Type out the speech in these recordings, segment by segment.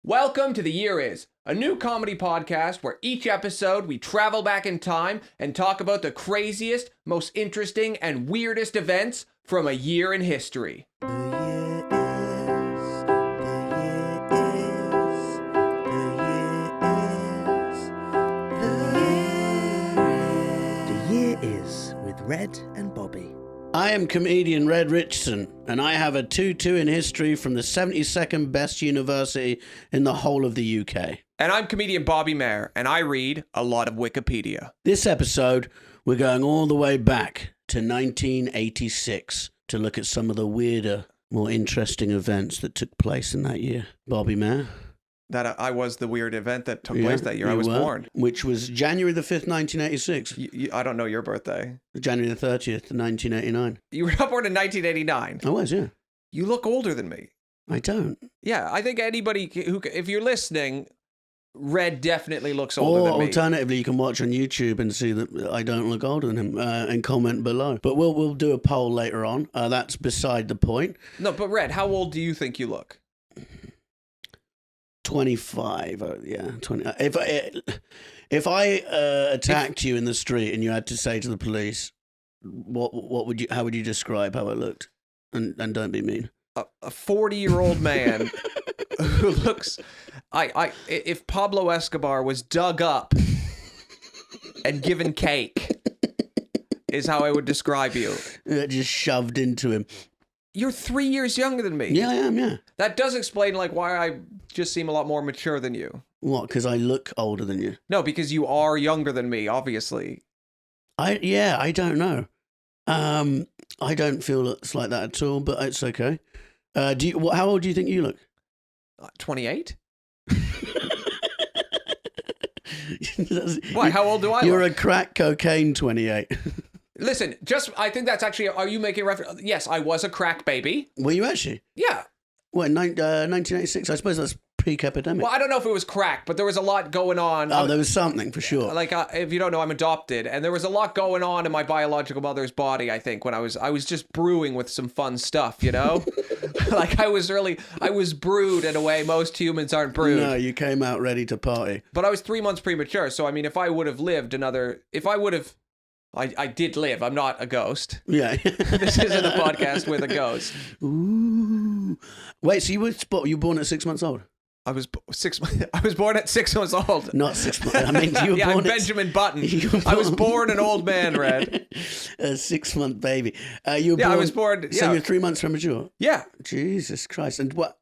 Welcome to The Year Is, a new comedy podcast where each episode we travel back in time and talk about the craziest, most interesting, and weirdest events from a year in history. The Year Is with Red and Bobby. I am comedian Red Richardson, and I have a 2-2 in history from the 72nd best university in the whole of the UK. And I'm comedian Bobby Mair, and I read a lot of Wikipedia. This episode, we're going all the way back to 1986 to look at some of the weirder, more interesting events that took place in that year. Bobby Mair. That I was the weird event that took place that year. I was born. Which was January the 5th, 1986. I don't know your birthday. January the 30th, 1989. You were not born in 1989. I was, yeah. You look older than me. I don't. Yeah, I think anybody who, if you're listening, Red definitely looks older than me. Or alternatively, you can watch on YouTube and see that I don't look older than him and comment below. But we'll do a poll later on. That's beside the point. No, but Red, how old do you think you look? 25, yeah, 20. If I attacked you in the street and you had to say to the police, what would you? How would you describe how it looked? And don't be mean. A 40-year-old man who looks, if Pablo Escobar was dug up and given cake, is how I would describe you. Just shoved into him. You're 3 years younger than me. Yeah, I am, yeah. That does explain why I just seem a lot more mature than you. What, because I look older than you? No, because you are younger than me, obviously. I don't know. I don't feel it's like that at all, but it's okay. How old do you think you look? 28? Why? How old do I look? You're a crack cocaine 28. Listen, I think that's actually, are you making reference? Yes, I was a crack baby. Were you actually? Yeah. What, 1986? I suppose that's peak epidemic. Well, I don't know if it was crack, but there was a lot going on. Oh, there was something for sure. If you don't know, I'm adopted, and there was a lot going on in my biological mother's body, I think, when I was just brewing with some fun stuff, you know? I was brewed in a way most humans aren't brewed. No, you came out ready to party. But I was 3 months premature, so I mean, if I did live. I'm not a ghost. Yeah. This isn't a podcast with a ghost. Ooh. Wait, so you were born at 6 months old? I was born at 6 months old. Not 6 months. I mean, you were yeah, born I'm Benjamin Button. I was born an old man, Red. A 6 month baby. I was born. So you're 3 months premature. Yeah. Jesus Christ! And what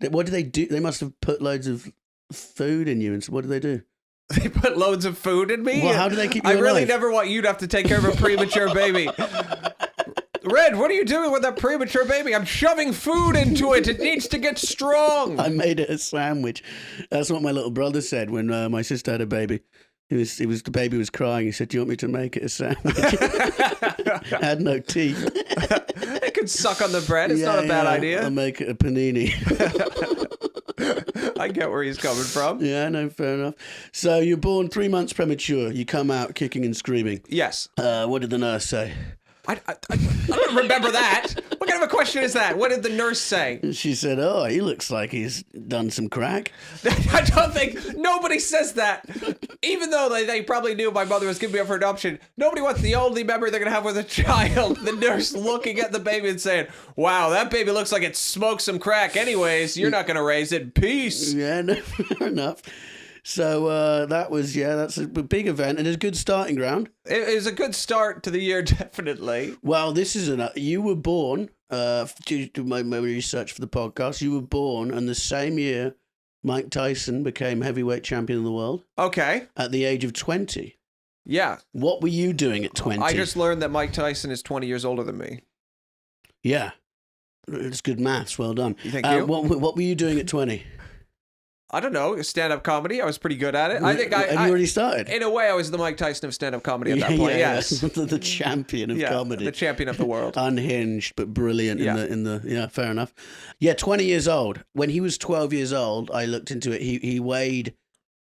did they do? They must have put loads of food in you. And so what did they do? They put loads of food in me? Well, how do they keep you alive? I really never want you to have to take care of a premature baby. Red, what are you doing with that premature baby? I'm shoving food into it. It needs to get strong. I made it a sandwich. That's what my little brother said when my sister had a baby. The baby was crying. He said, "Do you want me to make it a sandwich?" Had no teeth. It could suck on the bread. It's not a bad idea. I'll make it a panini. I get where he's coming from. Yeah, no, fair enough. So you're born 3 months premature. You come out kicking and screaming. Yes. What did the nurse say? I don't remember that. What kind of a question is that? What did the nurse say? She said, "Oh, he looks like he's done some crack." I don't think nobody says that. Even though they probably knew my mother was giving me up for adoption, nobody wants the only memory they're going to have with a child. The nurse looking at the baby and saying, "Wow, that baby looks like it smoked some crack. Anyways, you're not going to raise it. Peace." Yeah, no, fair enough. So that's a big event and a good starting ground. It was a good start to the year, definitely. Well, you were born, due to my research for the podcast, you were born and the same year Mike Tyson became heavyweight champion of the world. Okay. At the age of 20. Yeah. What were you doing at 20? I just learned that Mike Tyson is 20 years older than me. Yeah. It's good maths. Well done. Thank you. What were you doing at 20? I don't know, stand-up comedy. I was pretty good at it. Have you already started? In a way, I was the Mike Tyson of stand-up comedy at that point, yes. The champion of comedy. The champion of the world. Unhinged, but brilliant fair enough. Yeah, 20 years old. When he was 12 years old, I looked into it, he weighed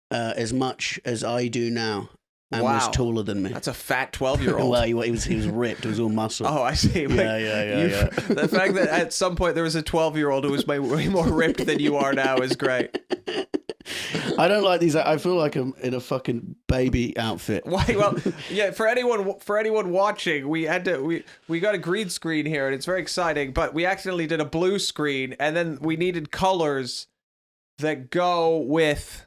as much as I do now. and was taller than me. That's a fat 12-year-old. Well, he was ripped. It was all muscle. Oh, I see. Yeah. The fact that at some point there was a 12-year-old who was way more ripped than you are now is great. I don't like these. I feel like I'm in a fucking baby outfit. Why? Well, yeah. For anyone watching, we got a green screen here, and it's very exciting. But we accidentally did a blue screen, and then we needed colors that go with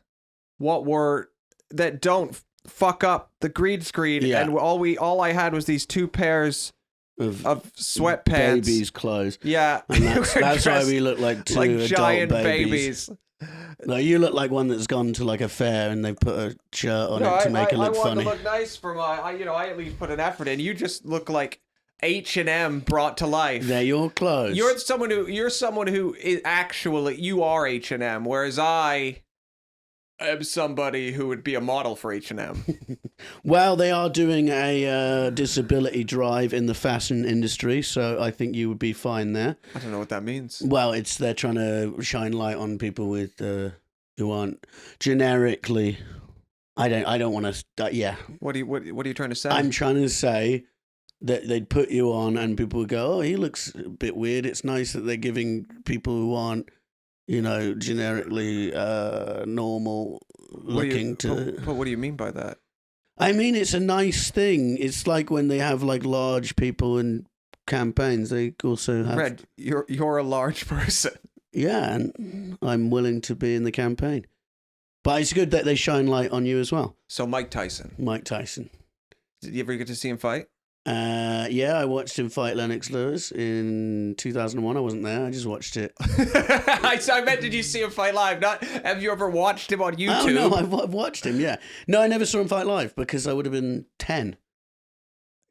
that don't fuck up the green screen. Yeah. And all I had was these two pairs of sweatpants, babies' clothes. Yeah, and that's why we look like two like adult giant babies. No, you look like one that's gone to like a fair and they've put a shirt on it to make it look funny. I want to look nice for I at least put an effort in. You just look like H&M brought to life. They're your clothes. You're someone who is actually, you are H&M, whereas I am somebody who would be a model for H&M. Well, they are doing a disability drive in the fashion industry, so I think you would be fine there. I don't know what that means. Well, they're trying to shine light on people with who aren't generically. I don't want to. Yeah. What are you trying to say? I'm trying to say that they'd put you on, and people would go, "Oh, he looks a bit weird." It's nice that they're giving people who aren't, generically normal looking to. But what do you mean by that? I mean, it's a nice thing. It's like when they have like large people in campaigns. They also have. Red, you're a large person. Yeah, and I'm willing to be in the campaign. But it's good that they shine light on you as well. So Mike Tyson. Did you ever get to see him fight? Yeah, I watched him fight Lennox Lewis in 2001. I wasn't there. I just watched it. I meant, did you see him fight live? Not, have you ever watched him on YouTube? Oh, no, I've watched him, yeah. No, I never saw him fight live because I would have been 10.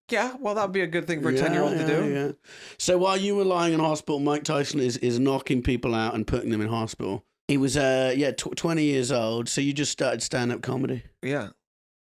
Yeah, well, that would be a good thing for a 10-year-old to do. Yeah. So while you were lying in hospital, Mike Tyson is knocking people out and putting them in hospital. He was 20 years old, so you just started stand-up comedy. Yeah.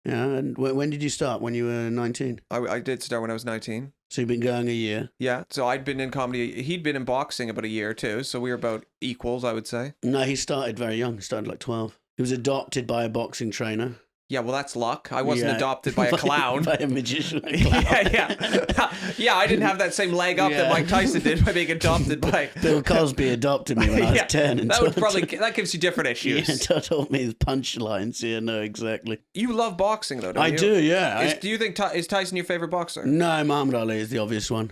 Yeah, and when did you start? When you were 19? I did start when I was 19. So you've been going a year? Yeah, so I'd been in comedy. He'd been in boxing about a year too, so we were about equals, I would say. No, he started very young. He started like 12. He was adopted by a boxing trainer. Yeah, well, that's luck. I wasn't adopted by a clown. By a magician. A clown. Yeah, I didn't have that same leg up that Mike Tyson did by being adopted by... Bill Cosby adopted me when I was 10. That gives you different issues. Yeah, told me his punchlines. Yeah, no, exactly. You love boxing, though, don't you? I do, yeah. Do you think is Tyson your favorite boxer? No, Muhammad Ali is the obvious one.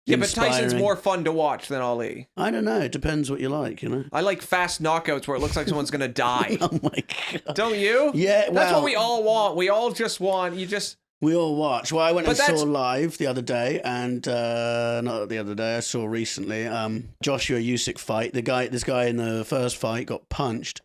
Yeah, but Tyson's more fun to watch than Ali. I don't know. It depends what you like, I like fast knockouts where it looks like someone's going to die. Oh, my God. Don't you? Yeah, well... That's what we all want. We all just want... We all watch. Well, I went and saw live the other day, and not the other day, I saw recently, Joshua Usyk fight. This guy in the first fight got punched,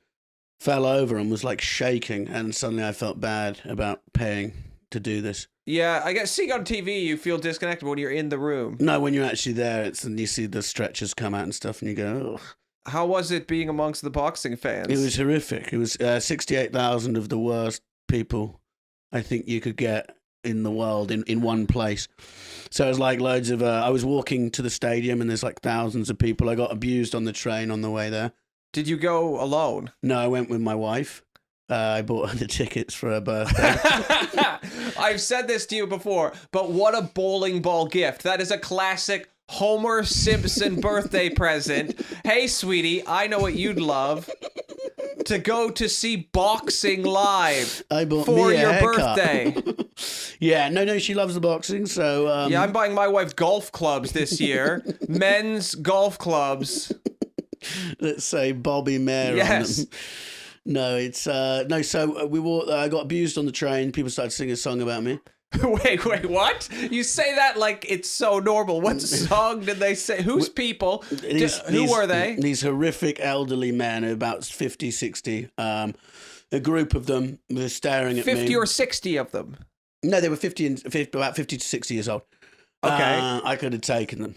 fell over and was like shaking, and suddenly I felt bad about paying to do this. Yeah, I guess seeing on TV, you feel disconnected when you're in the room. No, when you're actually there, and you see the stretchers come out and stuff, and you go, ugh. How was it being amongst the boxing fans? It was horrific. It was 68,000 of the worst people I think you could get in the world in one place. So it was like loads of... I was walking to the stadium, and there's like thousands of people. I got abused on the train on the way there. Did you go alone? No, I went with my wife. I bought her the tickets for her birthday. I've said this to you before, but what a bowling ball gift. That is a classic Homer Simpson birthday present. Hey, sweetie, I know what you'd love. To go to see boxing live for your birthday. Yeah, no, she loves the boxing, so... Yeah, I'm buying my wife golf clubs this year. Men's golf clubs. Let's say Bobby Mair on them. No, it's so we walked. I got abused on the train. People started singing a song about me. Wait, what? You say that like it's so normal. What song did they say? Whose people? Who were they? These horrific elderly men, about 50, 60. A group of them were staring at me. 50 or 60 of them? No, they were about 50 to 60 years old. Okay. I could have taken them.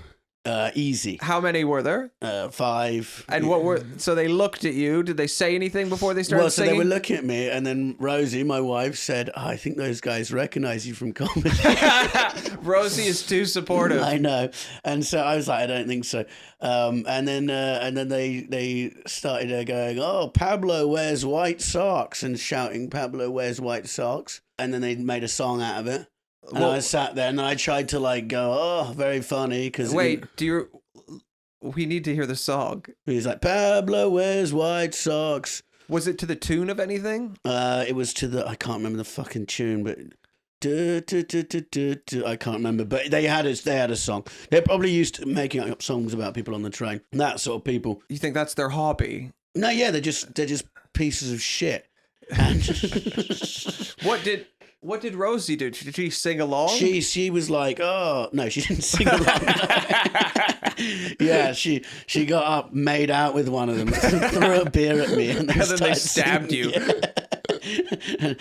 Easy. How many were there? 5. And so they looked at you. Did they say anything before they started so singing? they were looking at me, and then Rosie, my wife, said, I think those guys recognize you from comedy. Rosie is too supportive. I know. And so I was like, I don't think so. And then they started going, oh, Pablo wears white socks, and shouting, Pablo wears white socks. And then they made a song out of it. And I sat there and I tried to like go, oh, very funny. Wait, we need to hear the song. He's like, Pablo wears white socks. Was it to the tune of anything? It was I can't remember the fucking tune, but I can't remember. But they had a song. They're probably used to making up songs about people on the train. That sort of people. You think that's their hobby? No, yeah, they're just pieces of shit. And What did Rosie do? Did she sing along? She was like, oh no, she didn't sing along. Yeah, she got up, made out with one of them, threw a beer at me, and then they stabbed you. Yeah.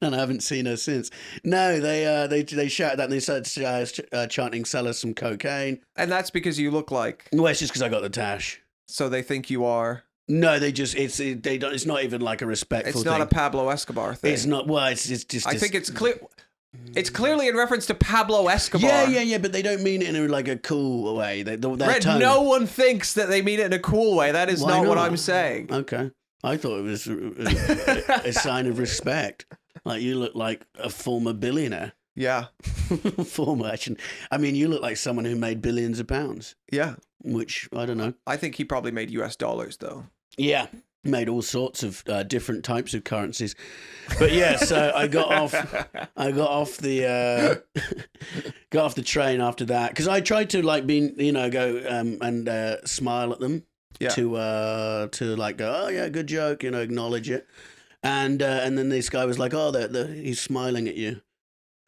And I haven't seen her since. No, they shouted that and they started chanting, "Sell us some cocaine." And that's because you look like. Well, it's just because I got the tash. So they think you are. No, it's not even like a respectful thing. It's not a Pablo Escobar thing. It's not. Well, it's just. I think it's clear. It's clearly in reference to Pablo Escobar. Yeah, but they don't mean it in like a cool way. Red, no one thinks that they mean it in a cool way. That is not what I'm saying. Okay. I thought it was a sign of respect. Like, you look like a former billionaire. Yeah. Former, actually. I mean, you look like someone who made billions of pounds. Yeah. Which, I don't know. I think he probably made US dollars, though. Yeah. Made all sorts of different types of currencies. But yeah, so I got off the got off the train after that, because I tried to like go and smile at them. Yeah. To like go, oh yeah, good joke, acknowledge it. And then this guy was like, oh, he's smiling at you.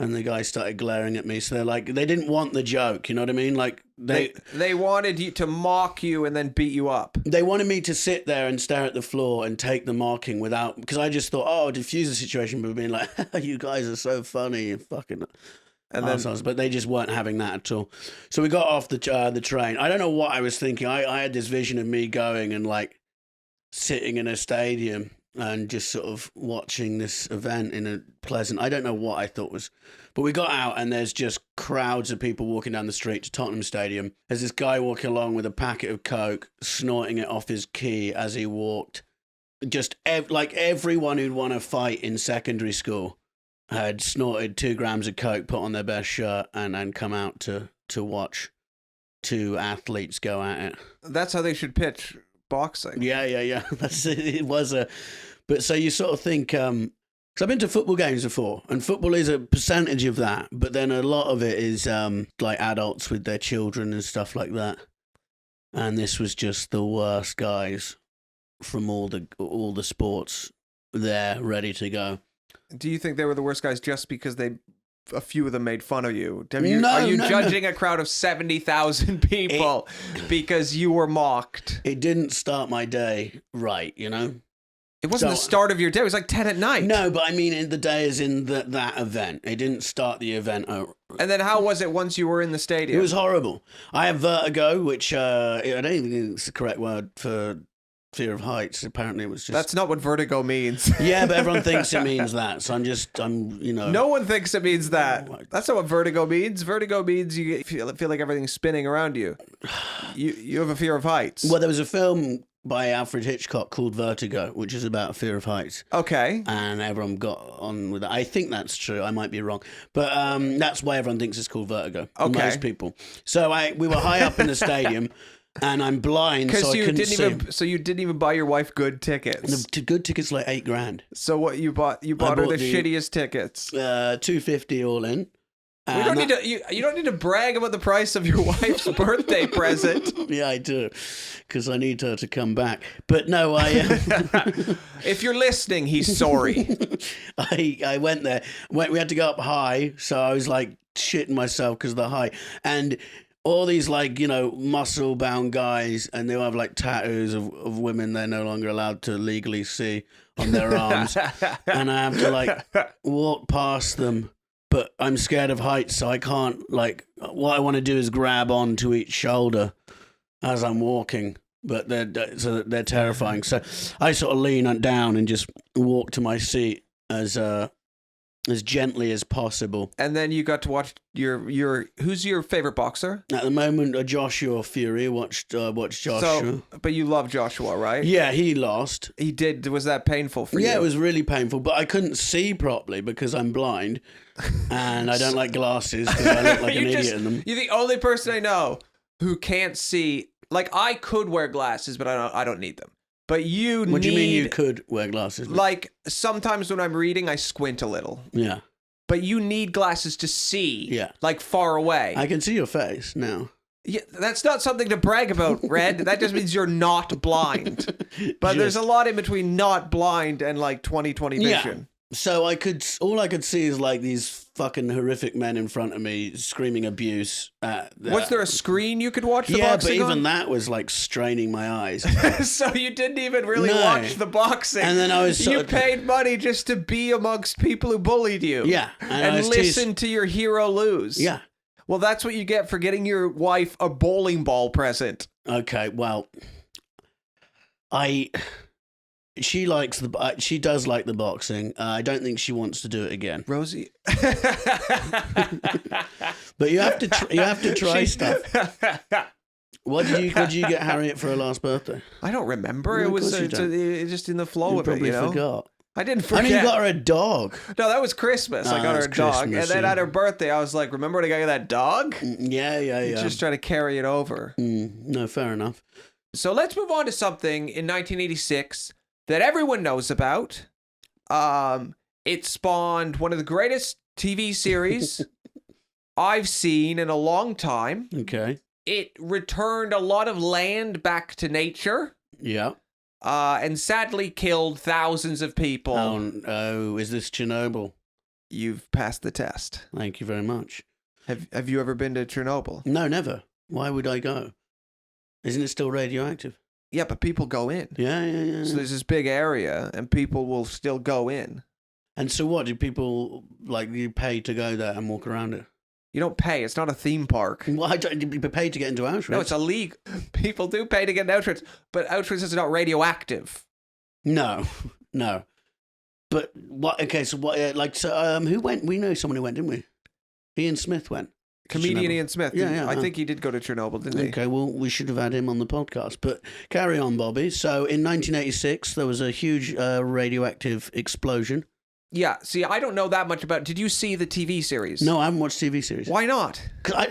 And the guy started glaring at me. So they're like, they didn't want the joke. You know what I mean? Like they wanted you to mock you and then beat you up. They wanted me to sit there and stare at the floor and take the mocking because I just thought, oh, diffuse the situation by being like, you guys are so funny, you fucking assholes. But they just weren't having that at all. So we got off the train. I don't know what I was thinking. I had this vision of me going and like sitting in a stadium and just sort of watching this event in a pleasant. I don't know what I thought was, but we got out and there's just crowds of people walking down the street to Tottenham Stadium. There's this guy walking along with a packet of coke, snorting it off his key as he walked. Just like everyone who'd won a fight in secondary school had snorted 2 grams of coke, put on their best shirt, and come out to watch 2 athletes go at it. That's how they should pitch boxing. Yeah. It was but so you sort of think, because I've been to football games before, and football is a percentage of that, but then a lot of it is like adults with their children and stuff like that. And this was just the worst guys from all the sports there, ready to go. Do you think they were the worst guys just because a few of them made fun of you? Are you judging a crowd of 70,000 people because you were mocked? It didn't start my day right, It wasn't the start of your day. It was like 10 at night. No, but I mean in the day as in that event. It didn't start the event. And then how was it once you were in the stadium? It was horrible. I have vertigo, which I don't even think it's the correct word for fear of heights. Apparently it was just... That's not what vertigo means. Yeah, but everyone thinks it means that. So I'm. No one thinks it means that. That's not what vertigo means. Vertigo means you feel like everything's spinning around you. You have a fear of heights. Well, there was a film by Alfred Hitchcock called Vertigo, which is about fear of heights. Okay. And everyone got on with it. I think that's true. I might be wrong. But that's why everyone thinks it's called Vertigo. Okay. Most people. So we were high up in the stadium, and I'm blind, so I couldn't see. So you didn't even buy your wife good tickets? The good tickets like $8,000. So what you bought? You bought her the shittiest tickets? $250 all in. You don't need to brag about the price of your wife's birthday present. Yeah, I do, because I need her to come back. But no, if you're listening, he's sorry. I went there. We had to go up high, so I was like shitting myself because of the high. And all these like, muscle-bound guys, and they'll have like tattoos of women they're no longer allowed to legally see on their arms. And I have to like walk past them but I'm scared of heights, so I can't, like, what I want to do is grab onto each shoulder as I'm walking, but they're terrifying. So I sort of lean down and just walk to my seat as gently as possible. And then you got to watch who's your favorite boxer? At the moment, Joshua Fury. Watched Joshua. So, but you love Joshua, right? Yeah, he lost. He did. Was that painful for you? Yeah, it was really painful, but I couldn't see properly because I'm blind, and I don't like glasses because I look like an idiot in them. You're the only person I know who can't see. Like, I could wear glasses, but I don't need them. But you What do you mean you could wear glasses? Like, sometimes when I'm reading, I squint a little. Yeah. But you need glasses to see. Yeah. Like, far away. I can see your face now. Yeah, that's not something to brag about, Red. That just means you're not blind. But there's a lot in between not blind and, like, 20/20 vision. Yeah. So all I could see is like these fucking horrific men in front of me screaming abuse. Was there a screen you could watch the boxing boxing but even on? that was like straining my eyes. So you didn't even really No. watch the boxing. And then I was you paid money just to be amongst people who bullied you. Yeah. And listen to your hero lose. Yeah. Well, that's what you get for getting your wife a bowling ball present. Okay, well, she does like the boxing. I don't think she wants to do it again. Rosie. But you have to try stuff. What did you get Harriet for her last birthday? I don't remember. No, It was of course you just in the flow You of it, probably you know? forgot. I didn't I forget. mean, you got her a dog. No, that was Christmas. I got her a dog. And then at her birthday, I was like, remember when I got you that dog? Yeah. Just try to carry it over. No, fair enough. So let's move on to something in 1986 that everyone knows about. It spawned one of the greatest TV series I've seen in a long time. Okay. It returned a lot of land back to nature. Yeah. And sadly killed thousands of people. Oh, is this Chernobyl? You've passed the test. Thank you very much. Have you ever been to Chernobyl? No, never. Why would I go? Isn't it still radioactive? Yeah, but people go in. Yeah. So there's this big area, and people will still go in. And so what? Do people, like, you pay to go there and walk around it? You don't pay. It's not a theme park. Well, you pay to get into Auschwitz. No, it's illegal. People do pay to get into Auschwitz, but Auschwitz is not radioactive. No. But what? Okay, so what? Who went? We know someone who went, didn't we? Ian Smith went. Comedian Ian Smith. Yeah. I think he did go to Chernobyl, didn't he? Okay, well, we should have had him on the podcast. But carry on, Bobby. So in 1986, there was a huge radioactive explosion. Yeah. See, I don't know that much about. Did you see the TV series? No, I haven't watched TV series. Why not? Because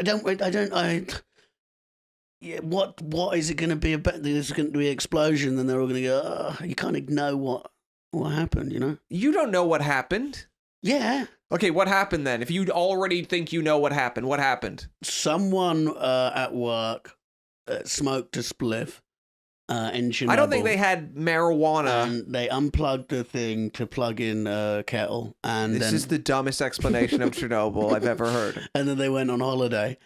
yeah, what is it going to be about? There's going to be an explosion, then they're all going to go, you kind of know what happened, you know? You don't know what happened. Yeah. Okay, what happened then? If you already think you know what happened? Someone at work smoked a spliff in Chernobyl. I don't think they had marijuana. And they unplugged the thing to plug in a kettle. And This is the dumbest explanation of Chernobyl I've ever heard. And then they went on holiday.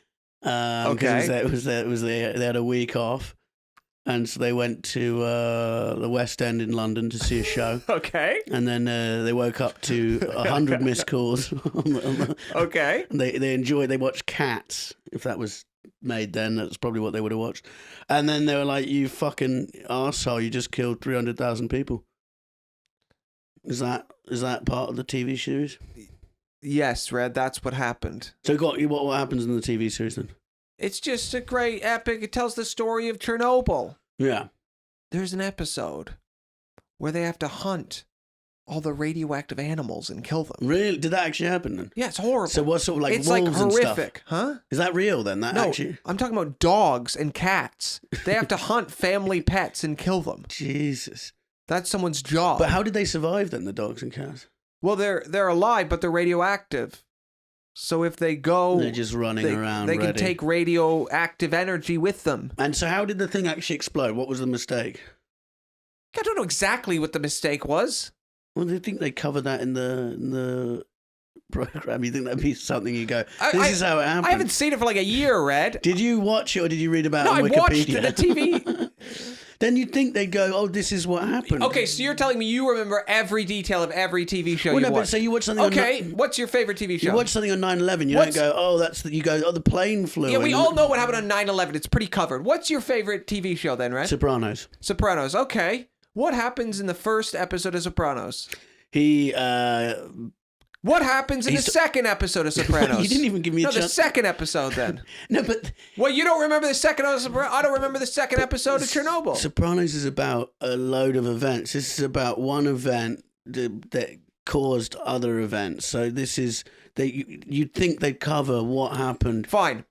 Okay. They had a week off. And so they went to the West End in London to see a show. Okay. And then they woke up to 100 missed calls. Okay. They watched Cats. If that was made then, that's probably what they would have watched. And then they were like, you fucking arsehole, you just killed 300,000 people. Is that part of the TV series? Yes, Red, that's what happened. So what happens in the TV series then? It's just a great epic. It tells the story of Chernobyl. Yeah. There's an episode where they have to hunt all the radioactive animals and kill them. Really? Did that actually happen then? Yeah, it's horrible. So what sort of like it's wolves like horrific, and stuff? huh? Is that real then? That No, actually? I'm talking about dogs and cats. They have to hunt family pets and kill them. Jesus. That's someone's job. But how did they survive then, the dogs and cats? Well, they're alive, but they're radioactive. So if they go... They're just running around They ready. can take radioactive energy with them. And so how did the thing actually explode? What was the mistake? I don't know exactly what the mistake was. Well, do you think they covered that in the program? You think that'd be something you go, this is how it happened? I haven't seen it for like a year, Red. Did you watch it or did you read about No, it on I watched Wikipedia? the TV. then you'd think they'd go, "Oh, this is what happened." Okay, so you're telling me you remember every detail of every TV show Well, you no, watch. but say you watch something. Okay, what's your favorite TV show? You watch something on 9/11. You What's- don't go, "Oh, that's the." You go, "Oh, the plane flew." Yeah, we in." all know what happened on 9/11. It's pretty covered. What's your favorite TV show then, Red? Sopranos. Sopranos. Okay. What happens in the first episode of Sopranos? He. What happens in the second episode of Sopranos? You didn't even give me a No, the chance. second episode then. No, but Well, you don't remember the second episode of Sopranos? I don't remember the second episode of Chernobyl. Sopranos is about a load of events. This is about one event that caused other events. So this is you'd think they'd cover what happened. Fine.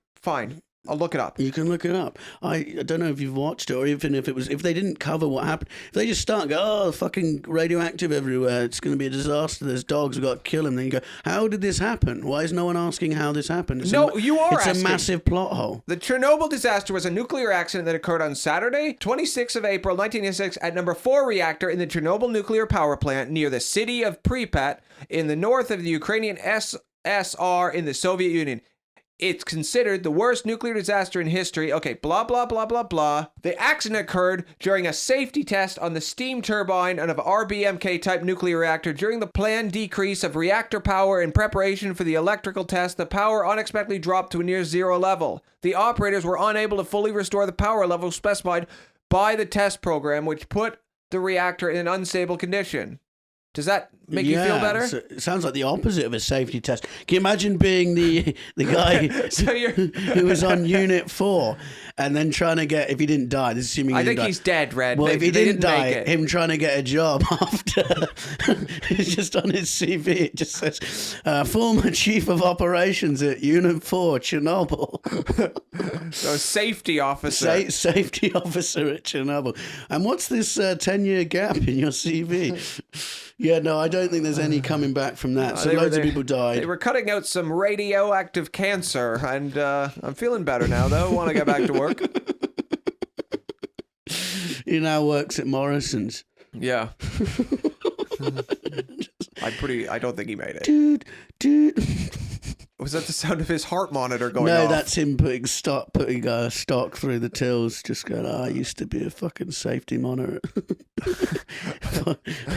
I'll look it up. You can look it up. I don't know if you've watched it, or even if they didn't cover what happened. If they just start and go, "Oh, fucking radioactive everywhere. It's going to be a disaster. There's dogs. We've got to kill them." Then you go, "How did this happen? Why is no one asking how this happened?" It's You are It's asking. a massive plot hole. The Chernobyl disaster was a nuclear accident that occurred on Saturday, 26th of April, 1986, at number 4 reactor in the Chernobyl nuclear power plant near the city of Pripyat in the north of the Ukrainian SSR in the Soviet Union. It's considered the worst nuclear disaster in history. Okay, blah, blah, blah, blah, blah. The accident occurred during a safety test on the steam turbine of an RBMK-type nuclear reactor. During the planned decrease of reactor power in preparation for the electrical test, the power unexpectedly dropped to a near zero level. The operators were unable to fully restore the power level specified by the test program, which put the reactor in an unstable condition. Does that make you feel better? So it sounds like the opposite of a safety test. Can you imagine being the guy So you're... who was on Unit 4 and then trying to get, if he didn't die, this is assuming he I didn't think die. he's dead, Red. Well, if he didn't die, make it. him trying to get a job after, it's just on his CV, it just says, former chief of operations at Unit 4, Chernobyl. So safety officer. Safety officer at Chernobyl. And what's this 10-year gap in your CV? Yeah, no, I don't think there's any coming back from that. So loads of people died. They were cutting out some radioactive cancer, and I'm feeling better now, though. Want to get back to work. He now works at Morrison's. Yeah. I don't think he made it. Dude. Was that the sound of his heart monitor going No, off? that's him putting stock through the tills. Just going, I used to be a fucking safety monitor.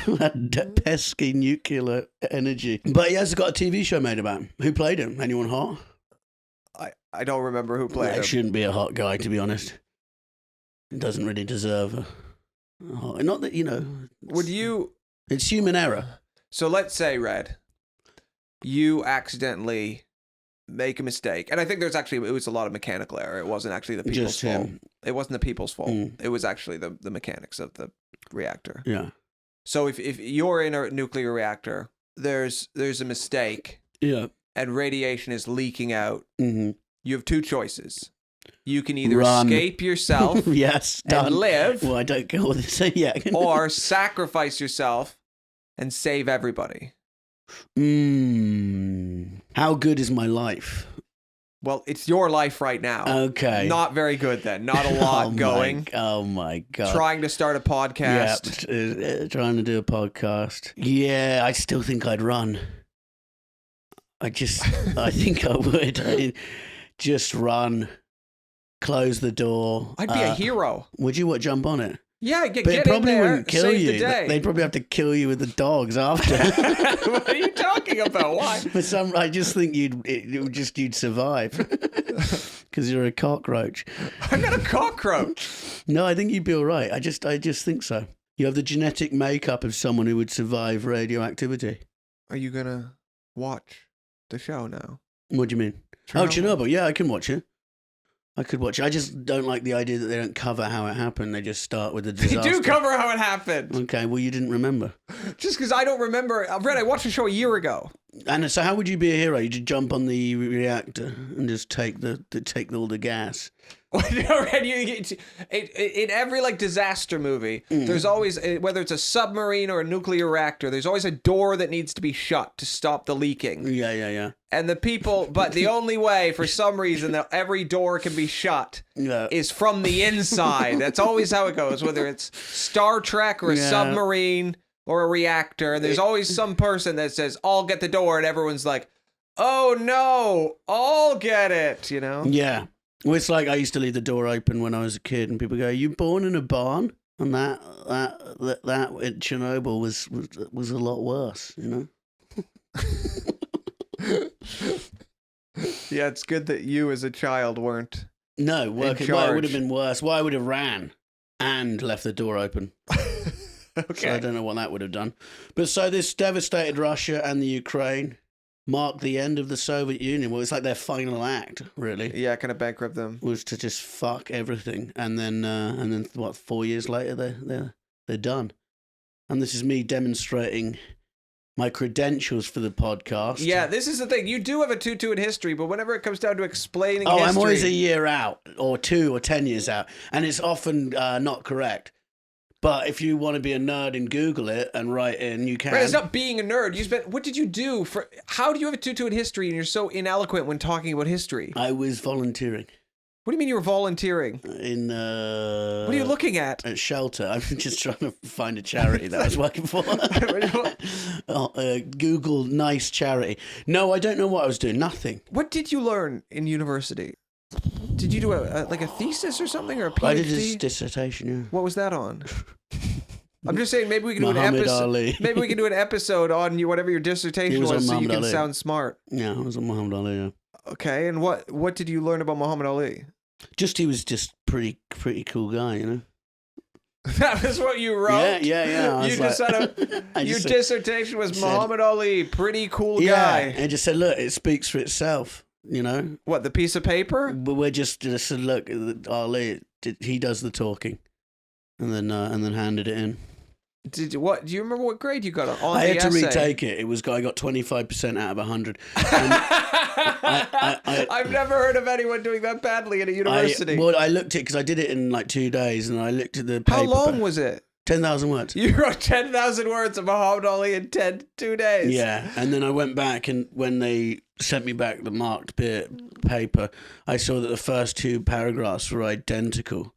That pesky nuclear energy. But he has got a TV show made about him. Who played him? Anyone hot? I don't remember who played He him. shouldn't be a hot guy, to be honest. He doesn't really deserve a hot. Not that, Would you... it's human error. So let's say, Red, you accidentally make a mistake. And I think it was a lot of mechanical error. It wasn't actually the people's Just fault. him. It wasn't the people's fault. Mm. It was actually the mechanics of the reactor. Yeah. So if you're in a nuclear reactor, there's a mistake Yeah. and radiation is leaking out. Mm-hmm. You have two choices. You can either Run. escape yourself Yes, done. and live, Well, I don't go with this. Yeah. or sacrifice yourself and save everybody. How good is my life? Well, it's your life right now. Okay. Not very good then. Not a lot going. Oh my God. Trying to start a podcast. Yeah, trying to do a podcast. Yeah, I still think I'd run. I think I would. Just run, close the door. I'd be a hero. Would you jump on it? Yeah, But get it in probably there, wouldn't kill save you. the day. They'd probably have to kill you with the dogs after. What are you talking about? Why? I just think you'd survive because you're a cockroach. I'm not a cockroach. No, I think you'd be all right. I just think so. You have the genetic makeup of someone who would survive radioactivity. Are you gonna watch the show now? What do you mean? Oh, Chernobyl. Yeah, I can watch it. I could watch it. I just don't like the idea that they don't cover how it happened. They just start with the disaster. They do cover how it happened. Okay, well, you didn't remember. Just because I don't remember. I watched the show a year ago. And so how would you be a hero? You just jump on the reactor and just take all the gas. In every disaster movie, there's always, whether it's a submarine or a nuclear reactor, there's always a door that needs to be shut to stop the leaking. Yeah. And but the only way, for some reason, that every door can be shut is from the inside. That's always how it goes, whether it's Star Trek or a submarine or a reactor. And there's always some person that says, I'll get the door, and everyone's like, oh no, I'll get it, Yeah. Well, it's like I used to leave the door open when I was a kid, and people go, "Are you born in a barn?" And that in Chernobyl was a lot worse, you know. Yeah, it's good that you as a child weren't. No, well, it would have been worse. Well, I would have ran and left the door open. Okay. So I don't know what that would have done. But so this devastated Russia and the Ukraine marked the end of the Soviet Union. Well, it's like their final act, really. Yeah, kind of bankrupt them. Was to just fuck everything, and then what? 4 years later, they're done. And this is me demonstrating my credentials for the podcast. Yeah, this is the thing. You do have a 2-2 in history, but whenever it comes down to explaining history... I'm always a year out, or 2 or 10 years out, and it's often not correct. But if you want to be a nerd and Google it and write in, you can. Right, it's not being a nerd. What did you do for? How do you have a 2-2 in history and you're so ineloquent when talking about history? I was volunteering. What do you mean you were volunteering? In what are you looking at? At shelter. I'm just trying to find a charity that I was working for. Google nice charity. No, I don't know what I was doing. Nothing. What did you learn in university? Did you do a thesis or something, or a PhD? I did a dissertation. Yeah. What was that on? I'm just saying, maybe we can do an Muhammad episode. Ali. Maybe we can do an episode on you, whatever your dissertation was, so you can Ali. sound smart. Yeah, it was on Muhammad Ali. Yeah. Okay, and what did you learn about Muhammad Ali? Just he was just pretty cool guy, you know. That was what you wrote? Yeah. You just your dissertation was Muhammad Ali, pretty cool guy. Yeah, and just said, look, it speaks for itself, you know. What, the piece of paper? But we're just said, look, Ali, he does the talking, and then handed it in. Do you remember what grade you got on I the had to essay? retake it. I got 25% out of 100. I've never heard of anyone doing that badly at a university. I looked at it because I did it in like 2 days, and I looked at the paper. How long was it? 10,000 words. You wrote 10,000 words of Muhammad Ali in 2 days. Yeah, and then I went back, and when they sent me back the marked paper, I saw that the first 2 paragraphs were identical.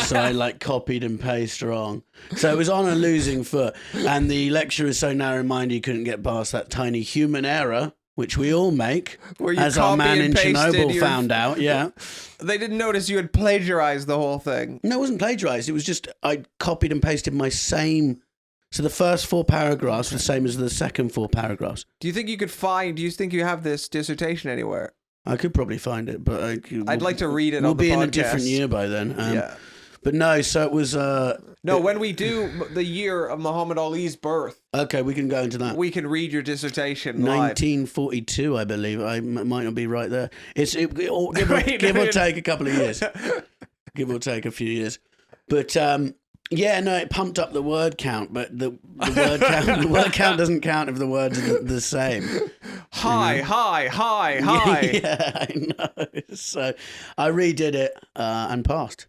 So I copied and pasted wrong. So it was on a losing foot, and the lecturer is so narrow-minded he couldn't get past that tiny human error, which we all make, as our man in Chernobyl found out. Yeah, they didn't notice you had plagiarized the whole thing. No, it wasn't plagiarized. It was just I copied and pasted my same. So the first 4 paragraphs were the same as the second 4 paragraphs. Do you think you have this dissertation anywhere? I could probably find it, but I'd like to read it on the podcast. We'll be in a different year by then. Yeah. But no, so it was... when we do the year of Muhammad Ali's birth... Okay, we can go into that. We can read your dissertation live. 1942, I believe. I might not be right there. Give or take a couple of years. Give or take a few years. But... yeah, no, it pumped up the word count, but the word count doesn't count if the words are the same. Hi. Yeah, I know. So I redid it and passed.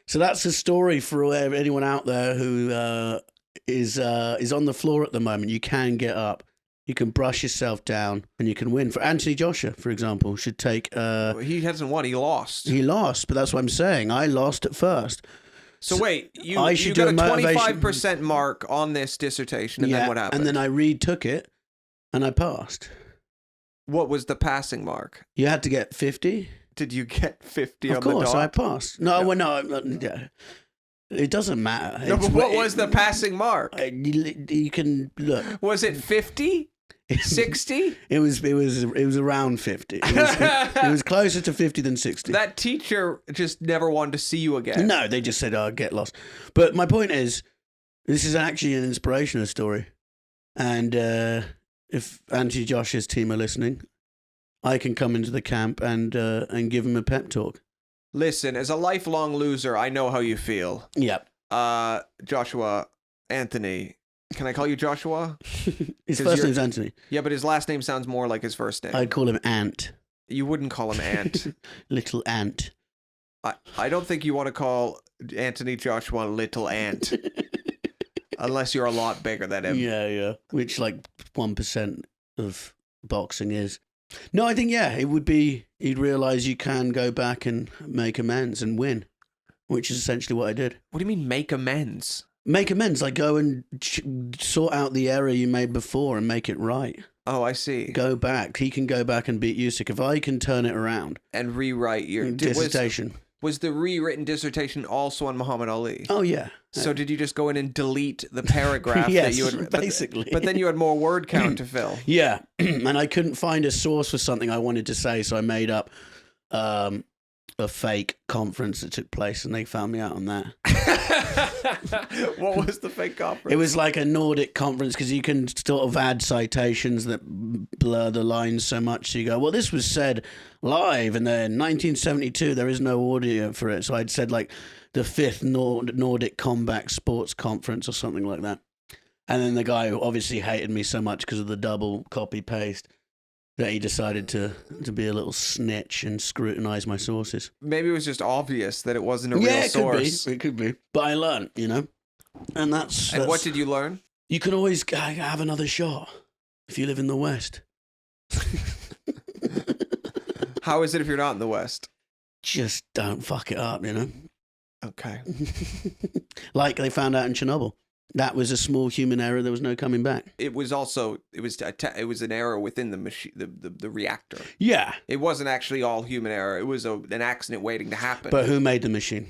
So that's a story for anyone out there who is on the floor at the moment. You can get up. You can brush yourself down and you can win. For Anthony Joshua, for example, should take... he hasn't won. He lost. He lost, but that's what I'm saying. I lost at first. So wait, you got a 25% mark on this dissertation, and then what happened? And then I retook it, and I passed. What was the passing mark? You had to get 50. Did you get 50 on the dot? Of course, I passed. No, yeah. It doesn't matter. No, but what was the passing mark? You can look. Was it 50? 60? It was around 50. It was closer to 50 than 60. That teacher just never wanted to see you again. No, they just said, "Oh, get lost." But my point is, this is actually an inspirational story, and if Anthony Joshua's team are listening, I can come into the camp and give him a pep talk. Listen, as a lifelong loser, I know how you feel. Yep. Joshua, Anthony. Can I call you Joshua? His first name's Anthony. Yeah, but his last name sounds more like his first name. I'd call him Ant. You wouldn't call him Ant. Little Ant. I don't think you want to call Anthony Joshua Little Ant. Unless you're a lot bigger than him. Yeah. Which 1% of boxing is. No, I think, it would be, he'd realise you can go back and make amends and win. Which is essentially what I did. What do you mean make amends? Make amends, go and sort out the error you made before and make it right. Oh, I see. Go back. He can go back and beat Usyk. If I can turn it around. And rewrite your dissertation. Was the rewritten dissertation also on Muhammad Ali? Oh, yeah. So did you just go in and delete the paragraph Yes, that you had basically. But then you had more word count to fill. Yeah, and I couldn't find a source for something I wanted to say, so I made up a fake conference that took place, and they found me out on that. What was the fake conference? It was like a Nordic conference because you can sort of add citations that blur the lines so much. So you go, well, this was said live, and then 1972, there is no audio for it. So I'd said like the 5th Nordic Combat Sports Conference or something like that. And then the guy who obviously hated me so much because of the double copy paste that he decided to be a little snitch and scrutinize my sources. Maybe it was just obvious that it wasn't a real source. It could be. But I learned, you know? And that's... And what did you learn? You can always have another shot if you live in the West. How is it if you're not in the West? Just don't fuck it up, you know? Okay. Like they found out in Chernobyl. That was a small human error. There was no coming back. It was also it was an error within the machine, the reactor. Yeah, It wasn't actually all human error. It was an accident waiting to happen. but who made the machine?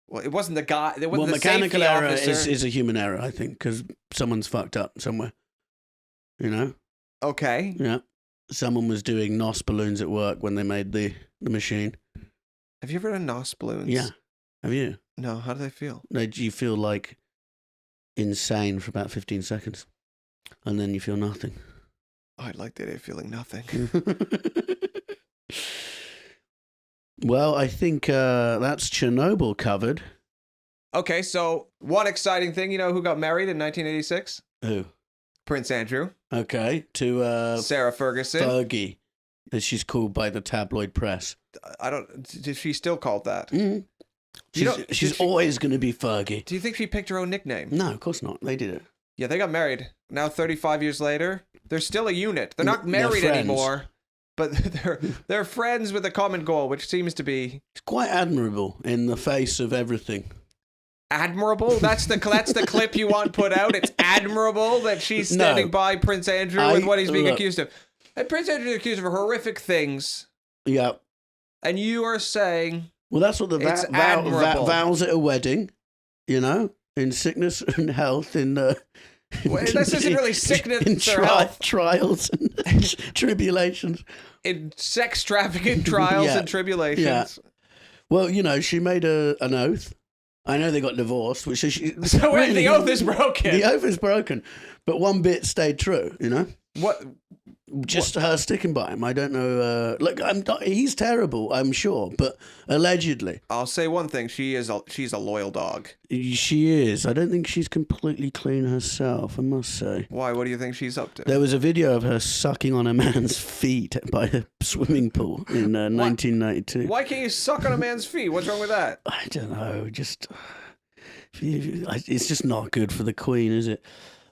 Well, it wasn't the guy. It wasn't Well, the mechanical safety error officer. is a human error, I think, because someone's fucked up somewhere. You know? Okay. Yeah. Someone was doing NOS balloons at work when they made the machine. Have you ever done NOS balloons? Yeah. Have you? No. How do they feel? No, you feel like insane for about 15 seconds. And then you feel nothing. Oh, I'd like the idea of feeling nothing. Well, I think that's Chernobyl covered. Okay, so one exciting thing, you know who got married in 1986? Who? Prince Andrew. Okay, to Sarah Ferguson. Fergie, as she's called by the tabloid press. I don't. Did she still called that? Mm. You know, She's always going to be Fergie. Do you think she picked her own nickname? No, of course not. They did it. Yeah, they got married. Now 35 years later, they're still a unit. They're not They're married friends. anymore, but they're friends with a common goal, which seems to be It's quite admirable in the face of everything. admirable. That's the clip you want put out. It's admirable that she's standing by Prince Andrew with what he's being accused of. And Prince Andrew is accused of horrific things. Yeah. And you are saying... Well, that's what the It's admirable. vows at a wedding, you know, in sickness and health, in Well, this isn't really sickness in or health. trials and tribulations. In sex trafficking trials Yeah. and tribulations. Yeah. Well, you know, she made an oath. I know they got divorced, which is So wait, the oath is broken. The oath is broken, but one bit stayed true. You know, What? just her sticking by him. I don't know. Look, he's terrible, I'm sure, but allegedly I'll say one thing: she's a loyal dog. she is. I don't think she's completely clean herself, I must say. Why? What do you think she's up to? There was a video of her sucking on a man's feet by a swimming pool in 1992. Why can't you suck on a man's feet? What's wrong with that? I don't know. Just it's just not good for the Queen, is it?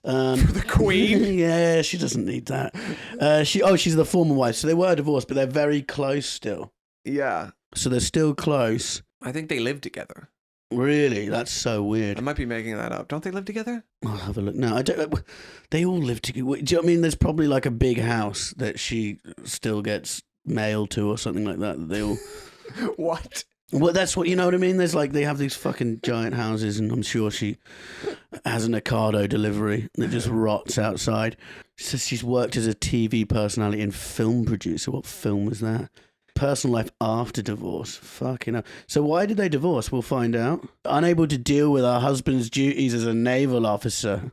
For the Queen? Yeah, she doesn't need that. She's the former wife, so they were divorced, but they're very close still. Yeah. So they're still close. I think they live together. Really, that's so weird. I might be making that up. Don't they live together? I'll have a look now. I don't. They all live together. Do you know what I mean? There's probably like a big house that she still gets mail to or something like that. That they all. What? Well, that's what, you know what I mean? There's like, they have these fucking giant houses, and I'm sure she has an Ocado delivery that just rots outside. She says she's worked as a TV personality and film producer. What film was that? Personal life after divorce. Fucking hell. So why did they divorce? We'll find out. Unable to deal with her husband's duties as a naval officer.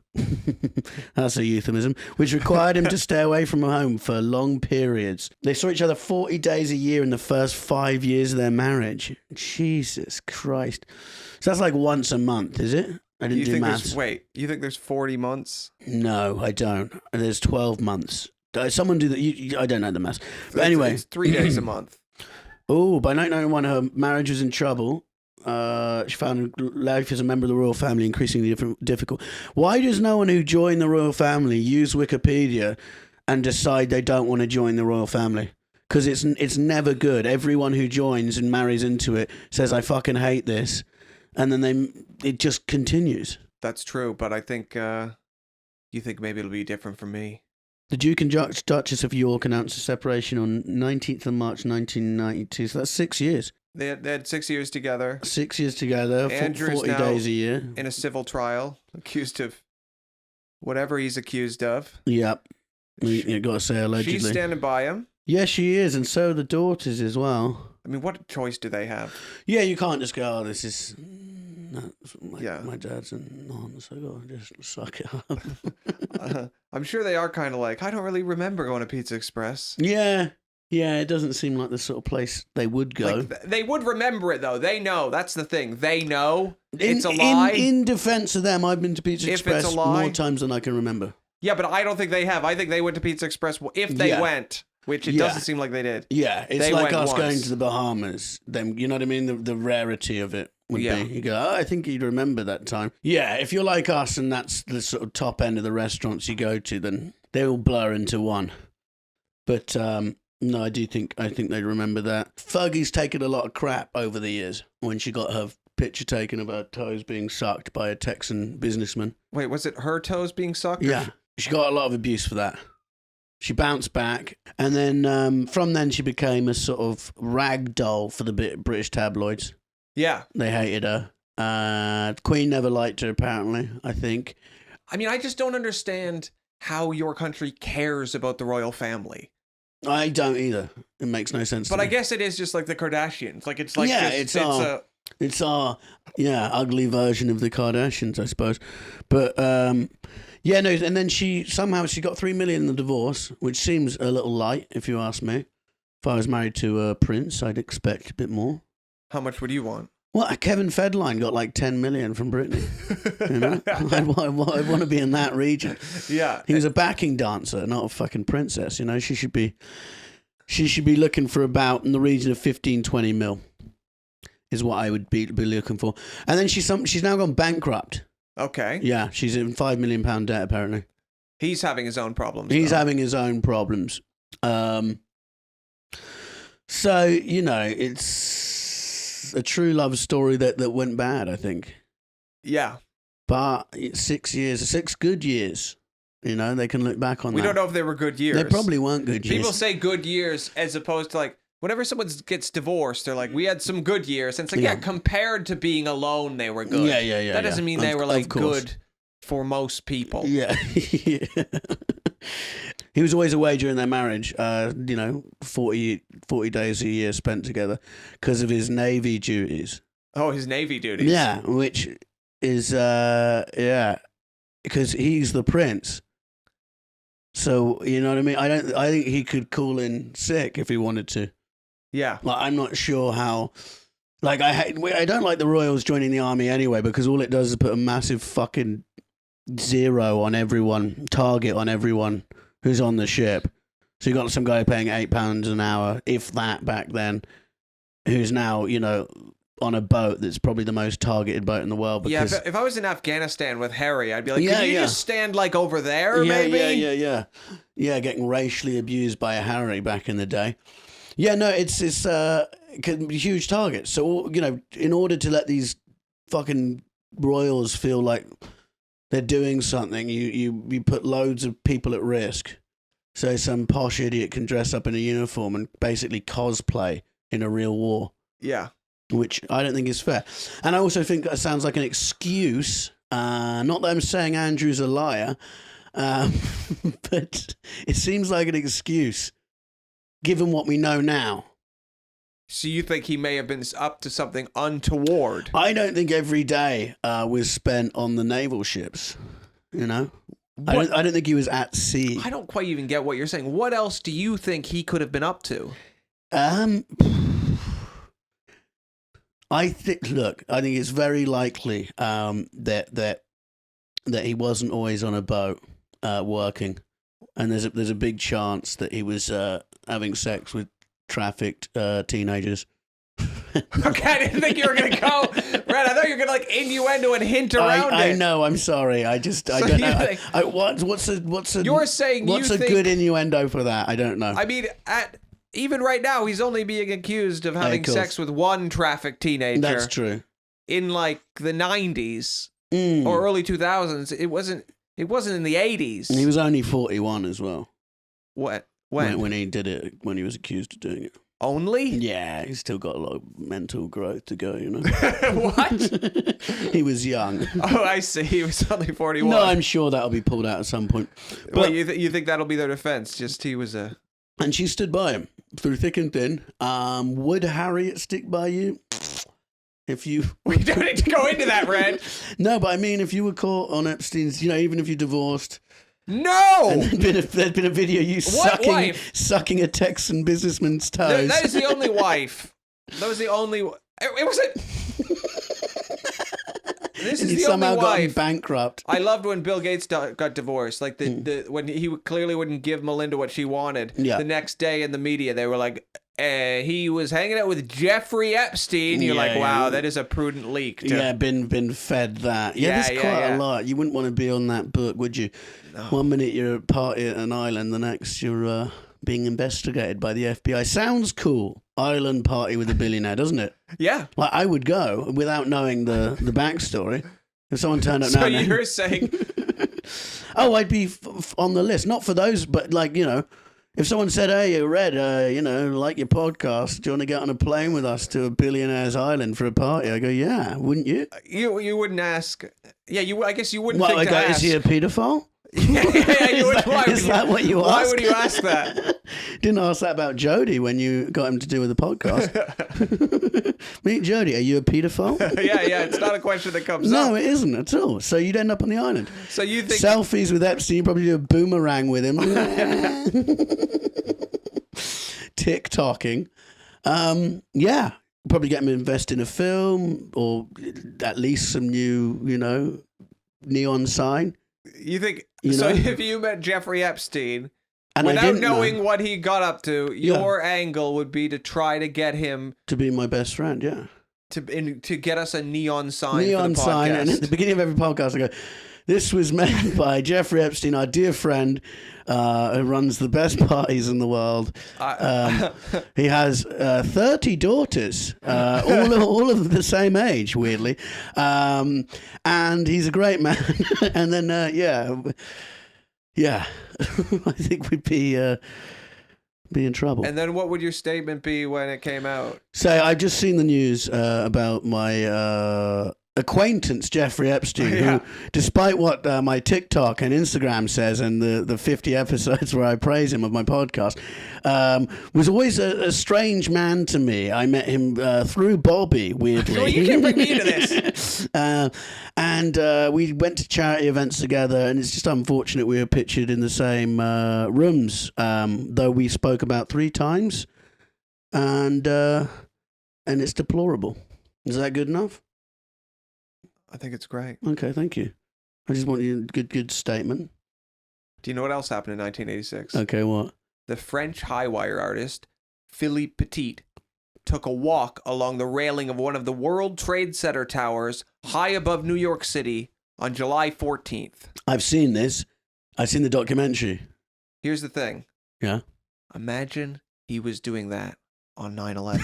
That's a euphemism. Which required him to stay away from home for long periods. They saw each other 40 days a year in the first 5 years of their marriage. Jesus Christ. So that's like once a month, is it? I didn't do maths. You think there's 40 months? No, I don't. There's 12 months. Someone do that. I don't know the maths. But anyway. It's 3 days a month. Oh, by 1991, her marriage was in trouble. She found life as a member of the royal family increasingly difficult. Why does no one who joined the royal family use Wikipedia and decide they don't want to join the royal family? Because it's never good. Everyone who joins and marries into it says, I fucking hate this. And then it just continues. That's true, but I think you think maybe it'll be different for me. The Duke and Duchess of York announced a separation on 19th of March 1992, so that's 6 years. They had 6 years together 6 years together, Andrew's 40 now days a year. in a civil trial, accused of whatever he's accused of. Yep. You got to say allegedly. She's standing by him. Yeah, she is, and so are the daughters as well. I mean, what choice do they have? Yeah, you can't just go, oh, this is... My dad's a non, so go just suck it up. I'm sure they are kind of like, I don't really remember going to Pizza Express. Yeah, it doesn't seem like the sort of place they would go. Like, they would remember it, though. They know. That's the thing. They know it's a lie. In defense of them, I've been to Pizza If Express it's a lie, more times than I can remember. Yeah, but I don't think they have. I think they went to Pizza Express if they went, which it doesn't seem like they did. Yeah, it's they like us once. going to the Bahamas. Then you know what I mean? The rarity of it would be. You go, oh, I think you'd remember that time. Yeah, if you're like us and that's the sort of top end of the restaurants you go to, then they all blur into one. But no, I think they'd remember that. Fergie's taken a lot of crap over the years when she got her picture taken of her toes being sucked by a Texan businessman. Wait, was it her toes being sucked? Yeah, she got a lot of abuse for that. She bounced back, and then from then she became a sort of rag doll for the British tabloids. Yeah. They hated her. Queen never liked her, apparently, I think. I mean, I just don't understand how your country cares about the royal family. I don't either. It makes no sense But to I me. guess it is just like the Kardashians. Like, it's like... Yeah, it's our ugly version of the Kardashians, I suppose. But yeah, no, and then she got $3 million in the divorce, which seems a little light, if you ask me. If I was married to a prince, I'd expect a bit more. How much would you want? Well, Kevin Federline got like 10 million from Britney. You know, I want to be in that region. Yeah, he was a backing dancer, not a fucking princess. You know, she should be looking for about in the region of 15-20 mil. Is what I would be looking for. And then she's now gone bankrupt. Okay. Yeah, she's in £5 million debt apparently. He's having his own problems. He's having his own problems. So, you know, it's a true love story that went bad, I think. Yeah. But it's 6 years, 6 good years. You know, they can look back on that. We don't know if they were good years. They probably weren't good years. People say good years as opposed to like, whenever someone gets divorced, they're like, we had some good years. And it's like, yeah, compared to being alone, they were good. Yeah. That doesn't mean they were like good for most people. Yeah. He was always away during their marriage, 40 days a year spent together because of his Navy duties. Oh, his Navy duties. Yeah, which is, because he's the prince. So, you know what I mean? I think he could call in sick if he wanted to. Yeah. Like, I'm not sure how. Like, I don't like the royals joining the army anyway because all it does is put a massive fucking zero on everyone, target on everyone who's on the ship. So you got some guy paying £8 an hour, if that back then, who's now, you know, on a boat that's probably the most targeted boat in the world. Because, yeah, if I was in Afghanistan with Harry, I'd be like, can you just stand like over there, maybe? Yeah, getting racially abused by a Harry back in the day. Yeah, no, it's can be huge targets. So, you know, in order to let these fucking royals feel like they're doing something, you put loads of people at risk. So some posh idiot can dress up in a uniform and basically cosplay in a real war. Yeah. Which I don't think is fair. And I also think that sounds like an excuse. Not that I'm saying Andrew's a liar, but it seems like an excuse, given what we know now. So you think he may have been up to something untoward? I don't think every day was spent on the naval ships, you know? I don't think he was at sea. I don't quite even get what you're saying. What else do you think he could have been up to? I think it's very likely that he wasn't always on a boat working, and there's a big chance that he was having sex with trafficked teenagers. Okay, I didn't think you were going to go. Brad, I thought you were going to like innuendo and hint around it. I know. I'm sorry. I don't know. What's a You're saying what's a good innuendo for that? I don't know. I mean, even right now, he's only being accused of having sex with one trafficked teenager. That's true. In like the 90s or early 2000s, it wasn't in the 80s. He was only 41 as well. What? When he did it, when he was accused of doing it. Only? Yeah, he's still got a lot of mental growth to go, you know. What? He was young. Oh, I see. He was only 41. No, I'm sure that'll be pulled out at some point. But you think that'll be their defense? Just he was a... And she stood by him through thick and thin. Would Harriet stick by you? If you... We don't need to go into that, Red. No, but I mean, if you were caught on Epstein's, even if you divorced... No! And there'd been a video of you sucking a Texan businessman's toes. That is the only wife. That was the only... It wasn't... This is the somehow only got him wife. bankrupt. I loved when Bill Gates got divorced. Like when he clearly wouldn't give Melinda what she wanted. Yeah. The next day in the media, they were like, he was hanging out with Jeffrey Epstein. You're like, wow, that is a prudent leak. Yeah, been fed that. Yeah, there's quite a lot. You wouldn't want to be on that book, would you? No. 1 minute you're at a party at an island, the next you're being investigated by the FBI. Sounds cool. Island party with a billionaire, doesn't it? Yeah. Like, I would go without knowing the backstory. If someone turned up so now... you're saying... Oh, I'd be on the list. Not for those, but if someone said, hey, Red, like your podcast, do you want to get on a plane with us to a billionaire's island for a party? I go, yeah, wouldn't you? You wouldn't ask. Yeah, I guess you wouldn't think I to go, ask. Is he a pedophile? Is that what you ask? Why would you ask that? Didn't ask that about Jody when you got him to do with the podcast. Meet Jody. Are you a paedophile? yeah. It's not a question that comes up. No, it isn't at all. So you'd end up on the island. So you think selfies with Epstein? You probably do a boomerang with him. TikToking. Yeah. Probably get him invested in a film or at least some new, neon sign. You think so? If you met Jeffrey Epstein and without knowing what he got up to, your angle would be to try to get him to be my best friend. Yeah, to get us a neon sign. Neon for the sign, podcast. and at the beginning of every podcast, I go, "This was made by Jeffrey Epstein, our dear friend, who runs the best parties in the world. He has 30 daughters, all of the same age, weirdly, and he's a great man." And then, yeah, I think we'd be in trouble. And then, what would your statement be when it came out? So I've just seen the news about my acquaintance Jeffrey Epstein, who, despite what my TikTok and Instagram says and the 50 episodes where I praise him of my podcast, was always a strange man to me. I met him through Bobby, weirdly. Well, you can't bring me to this. And we went to charity events together, and it's just unfortunate we were pictured in the same rooms, though we spoke about 3 times, and it's deplorable. Is that good enough? I think it's great. Okay, thank you. I just want you a good statement. Do you know what else happened in 1986? Okay, what? The French high wire artist Philippe Petit took a walk along the railing of one of the World Trade Center towers high above New York City on July 14th. I've seen this. I've seen the documentary. Here's the thing. Yeah? Imagine he was doing that on 9/11.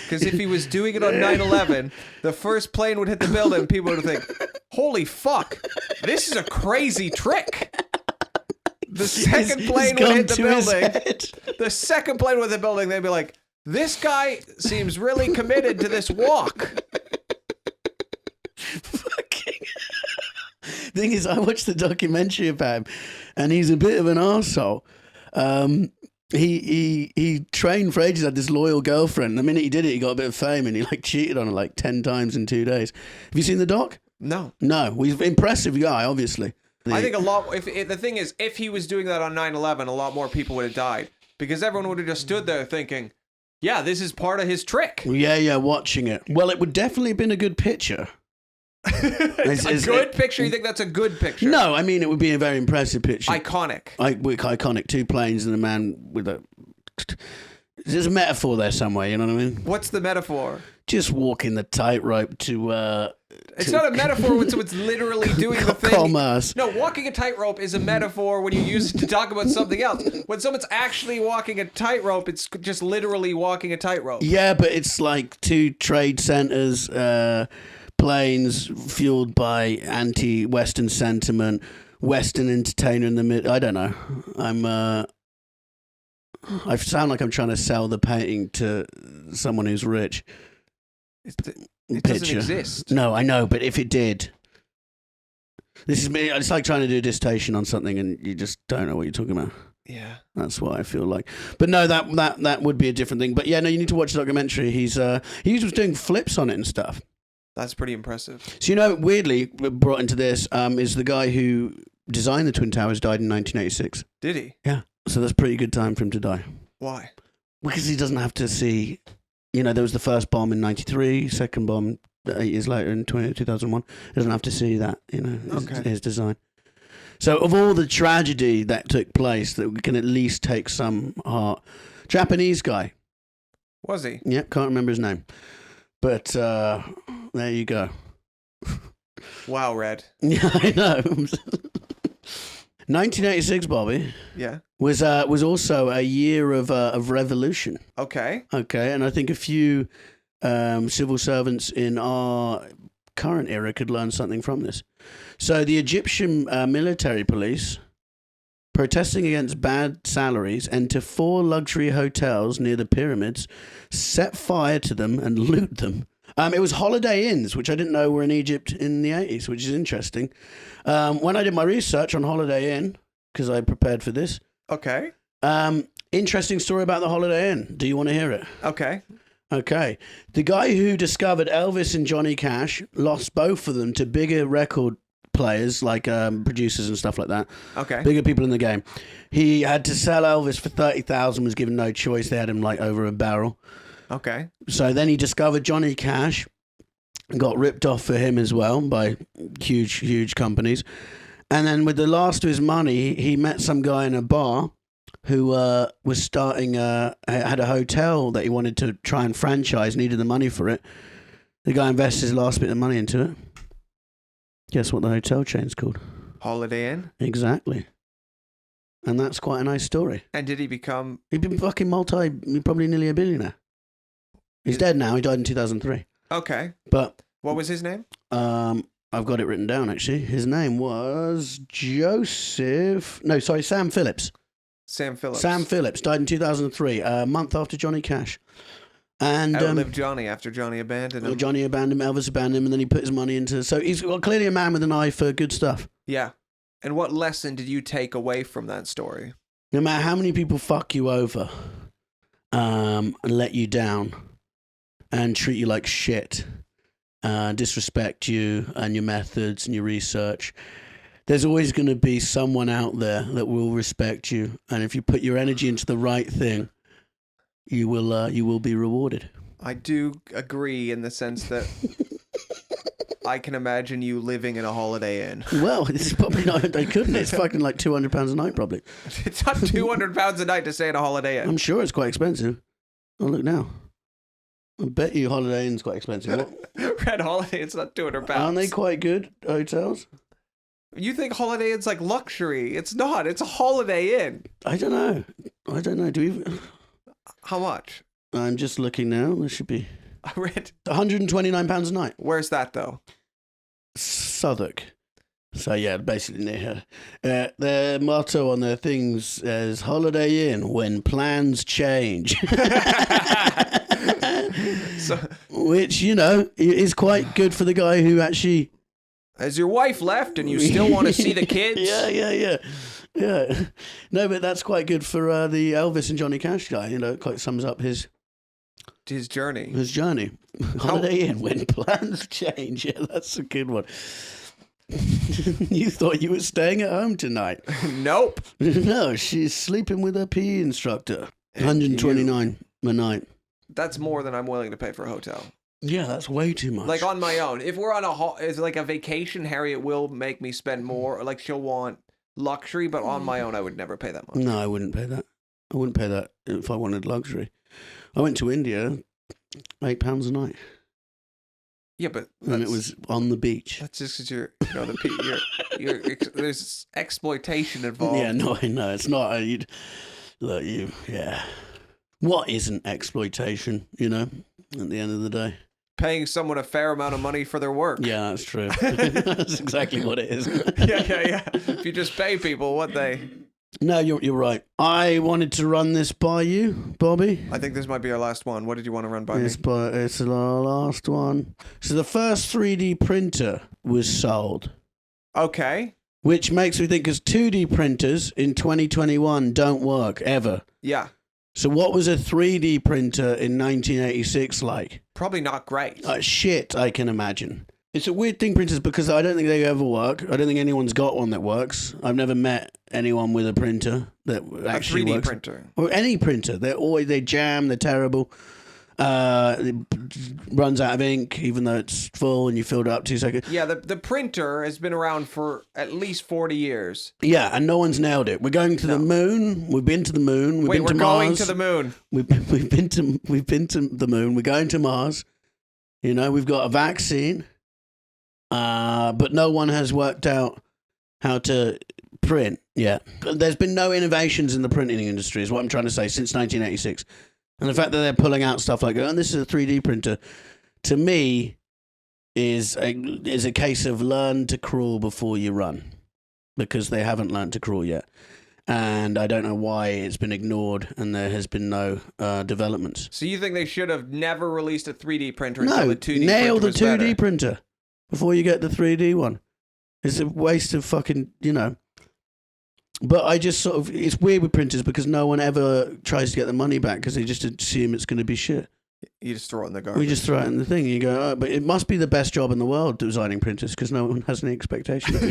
Because if he was doing it on 9/11, the first plane would hit the building and people would think, holy fuck, this is a crazy trick. The second plane would hit the building. The second plane would hit the building, they'd be like, this guy seems really committed to this walk. Thing is, I watched the documentary about him, and he's a bit of an arsehole. He trained for ages, had this loyal girlfriend. The minute he did it, he got a bit of fame, and he cheated on her 10 times in 2 days. Have you seen the doc? No. No, he's an impressive guy, obviously. I think a lot. The thing is, if he was doing that on 9/11, a lot more people would have died because everyone would have just stood there thinking, "Yeah, this is part of his trick." Yeah, watching it. Well, it would definitely have been a good picture. Good picture? You think that's a good picture? No, I mean it would be a very impressive picture. Iconic. Iconic. 2 planes and a man with a... There's a metaphor there somewhere, you know what I mean? What's the metaphor? Just walking the tightrope to... It's not a metaphor when someone's literally doing the thing. Commerce. No, walking a tightrope is a metaphor when you use it to talk about something else. When someone's actually walking a tightrope, it's just literally walking a tightrope. Yeah, but it's 2 trade centers... planes fueled by anti-Western sentiment, Western entertainer in the mid. I don't know. I sound like I'm trying to sell the painting to someone who's rich. It doesn't exist. No, I know, but if it did, this is me. It's like trying to do a dissertation on something and you just don't know what you're talking about. Yeah, that's what I feel like. But no, that would be a different thing. But yeah, no, you need to watch the documentary. He was doing flips on it and stuff. That's pretty impressive. So weirdly brought into this is the guy who designed the Twin Towers died in 1986. Did he? Yeah. So that's a pretty good time for him to die. Why? Because he doesn't have to see, there was the first bomb in 93, second bomb 8 years later in 2001. He doesn't have to see that, his design. So of all the tragedy that took place, that we can at least take some heart. Japanese guy. Was he? Yep, can't remember his name. But there you go. Wow, Red. Yeah, I know. 1986, Bobby. Yeah. Was also a year of revolution. Okay. Okay, and I think a few civil servants in our current era could learn something from this. So the Egyptian military police, protesting against bad salaries, enter 4 luxury hotels near the pyramids, set fire to them and loot them. It was Holiday Inns, which I didn't know were in Egypt in the 80s, which is interesting. When I did my research on Holiday Inn, because I prepared for this. Okay. Interesting story about the Holiday Inn. Do you want to hear it? Okay. Okay. The guy who discovered Elvis and Johnny Cash lost both of them to bigger record players, like producers and stuff like that. Okay. Bigger people in the game. He had to sell Elvis for $30,000, was given no choice. They had him like over a barrel. Okay. So then he discovered Johnny Cash, got ripped off for him as well by huge companies. And then with the last of his money, he met some guy in a bar who was starting, had a hotel that he wanted to try and franchise, needed the money for it. The guy invested his last bit of money into it. Guess what the hotel chain's called? Holiday Inn? Exactly. And that's quite a nice story. And did he become... He'd been fucking probably nearly a billionaire. He's dead now. He died in 2003. Okay. But... What was his name? I've got it written down, actually. His name was Sam Phillips. Sam Phillips. Sam Phillips died in 2003, a month after Johnny Cash. And outlived Johnny after Johnny abandoned him. Johnny abandoned him, Elvis abandoned him, and then he put his money into... So he's clearly a man with an eye for good stuff. Yeah. And what lesson did you take away from that story? No matter how many people fuck you over and let you down and treat you like shit, disrespect you and your methods and your research, there's always going to be someone out there that will respect you. And if you put your energy into the right thing, you will be rewarded. I do agree in the sense that I can imagine you living in a Holiday Inn. Well, it's probably not. I couldn't. It's fucking like £200 a night, probably. It's not £200 a night to stay in a Holiday Inn. I'm sure it's quite expensive. Oh, look now. I bet you Holiday Inn's quite expensive. What? Red Holiday, it's not £200. Aren't they quite good hotels? You think Holiday Inn's like luxury? It's not. It's a Holiday Inn. I don't know. Do we? How much? I'm just looking now. There should be. I read £129 a night. Where's that though? Southwark. So yeah, basically near here. Their motto on their things is "Holiday Inn when plans change," which is quite good for the guy who actually. Has your wife left and you still want to see the kids? Yeah. No, but that's quite good for the Elvis and Johnny Cash guy. It quite sums up his journey. Holiday Inn when plans change. Yeah, that's a good one. You thought you were staying at home tonight? Nope. No, she's sleeping with her PE instructor. 129 a night. That's more than I'm willing to pay for a hotel. Yeah, that's way too much. Like on my own. If we're on it's like a vacation, Harriet will make me spend more. Like she'll want luxury, but on my own, I would never pay that much. No, I wouldn't pay that. I wouldn't pay that if I wanted luxury. I went to India, £8 a night. Yeah, but and it was on the beach. That's just because there's exploitation involved. Yeah, no, I know it's not. Yeah. What isn't exploitation? At the end of the day. paying someone a fair amount of money for their work. Yeah, that's true. That's exactly what it is. Yeah. If you just pay people what they... No, you're right. I wanted to run this by you, Bobby. I think this might be our last one. What did you want to run by me? It's the last one. So the first 3D printer was sold. Okay. Which makes me think, because 2D printers in 2021 don't work, ever. Yeah. So what was a 3D printer in 1986 like? Probably not great. Shit, I can imagine. It's a weird thing, printers, because I don't think they ever work. I don't think anyone's got one that works. I've never met anyone with a printer that actually works. A 3D printer. Or any printer. They jam, they're terrible. It runs out of ink, even though it's full and you filled it up 2 seconds. Yeah, the printer has been around for at least 40 years. Yeah, and no one's nailed it. We're going to the moon. We've been to the moon. We're going to the moon. We've been to the moon. We're going to Mars. You know, we've got a vaccine. But no one has worked out how to print yet. There's been no innovations in the printing industry, is what I'm trying to say, since 1986. And the fact that they're pulling out stuff like, oh, this is a 3D printer, to me, is a case of learn to crawl before you run, because they haven't learned to crawl yet. And I don't know why it's been ignored and there has been no developments. So you think they should have never released a 3D printer until the 2D printer nail the was 2D better? printer before you get the 3D one. It's a waste of fucking, you know. But I just sort of, it's weird with printers because no one ever tries to get the money back because they just assume it's going to be shit. You just throw it in the garbage. We just throw it in the thing and you go, oh, but it must be the best job in the world designing printers because no one has any expectation of you.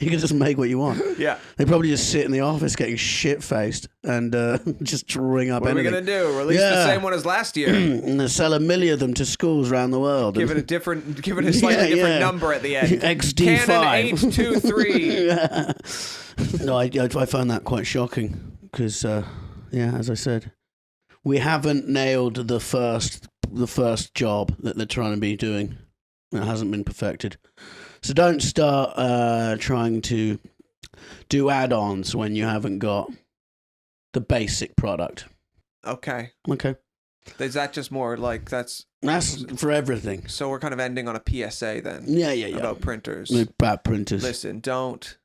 You can just make what you want. Yeah. They probably just sit in the office getting shit-faced and just drawing up What anything. are we going to do? Release the same one as last year? And they sell 1 million of them to schools around the world. Give it a slightly different number at the end. XD5. Canon 823. No, I find that quite shocking because, as I said, we haven't nailed the first job that they're trying to be doing. It hasn't been perfected. So don't start trying to do add-ons when you haven't got the basic product. Okay. Is that just more like that's for everything? So we're kind of ending on a PSA then. Yeah. About printers. About printers. Listen, don't.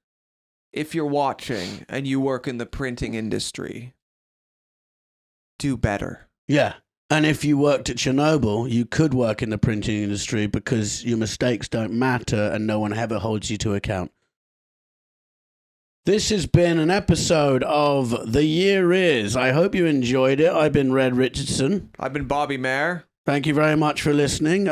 If you're watching and you work in the printing industry, do better. Yeah. And if you worked at Chernobyl, you could work in the printing industry because your mistakes don't matter and no one ever holds you to account. This has been an episode of The Year Is. I hope you enjoyed it. I've been Red Richardson. I've been Bobby Mair. Thank you very much for listening.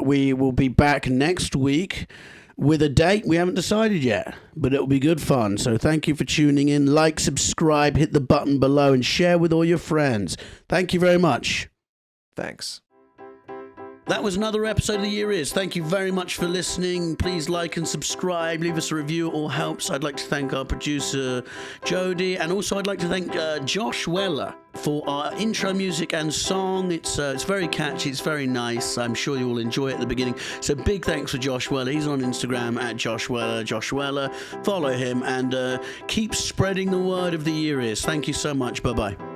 We will be back next week with a date we haven't decided yet, but it'll be good fun. So thank you for tuning in. Like, subscribe, hit the button below, and share with all your friends. Thank you very much. Thanks. That was another episode of The Year Is. Thank you very much for listening. Please like and subscribe. Leave us a review. It all helps. I'd like to thank our producer, Jody. And also I'd like to thank Josh Weller for our intro music and song. It's very catchy. It's very nice. I'm sure you will enjoy it at the beginning. So big thanks for Josh Weller. He's on Instagram at Josh Weller. Follow him and keep spreading the word of The Year Is. Thank you so much. Bye-bye.